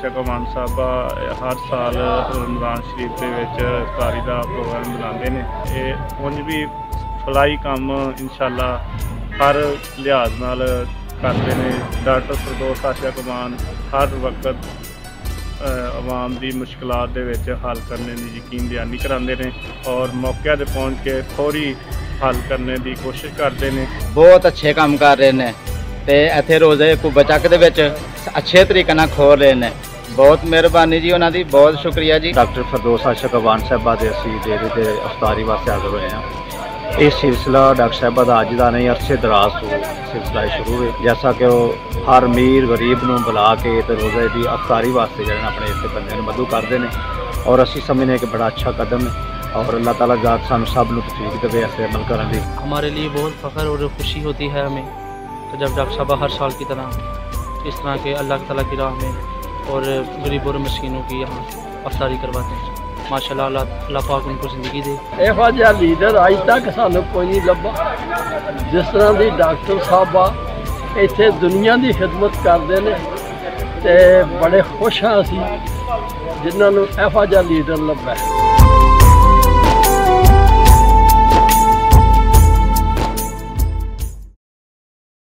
आशिक अमान साहबा हर साल रमज़ान शरीफ के इफ्तारी का प्रोग्राम बनाते हैं। ये उंज भी फलाई काम इंशाअल्लाह हर लिहाज नाल करते हैं। डॉक्टर फरदौस आशिक अमान हर वक्त आवाम की मुश्किलात दे विच हल करने की यकीन दहानी कराते हैं और मौके पर पहुँच के फौरी हल करने की कोशिश करते हैं। बहुत अच्छे काम कर रहे हैं ते इत्थे रोज़े कुब्बा चक दे विच अच्छे तरीके नाल खोल रहे हैं। बहुत मेहरबानी जी उन्होंने, बहुत शुक्रिया जी। डॉक्टर फरदौस आशिक अमान साहबा के असी डेरे से अफ्तारी वास्ते हाजिर हुए हैं। ये सिलसिला डॉक्टर साहबा का अज का नहीं अरसे दराज तो सिलसिला शुरू है। जैसा कि वो हर अमीर गरीब को बुला के रोज़े की अफ्तारी वास्ते जो अपने इस बंदे मदू करते हैं और असी समझने कि बड़ा अच्छा कदम है और अल्लाह ताला ज़ात सानू सब नूं तौफीक देवे ऐसे अमल करने की। हमारे लिए बहुत फ़ख्र और खुशी होती है हमें तो जब डॉक्टर साहब हर साल की तरह इस तरह के अल्लाह ताला की राह में और गरीबों और मस्कीनों की यहाँ अफ्तारी करवाते हैं। माशाल्लाह अल्लाह पाक उनको ज़िंदगी दे। ਇਹੋ ਜਿਹਾ लीडर अज तक सानू कोई नहीं लभा जिस तरह की डॉक्टर साहबा इत्थे दुनिया की खिदमत करते हैं ते बड़े खुश हाँ असीं जिन्होंने ਇਹੋ ਜਿਹਾ लीडर लभा।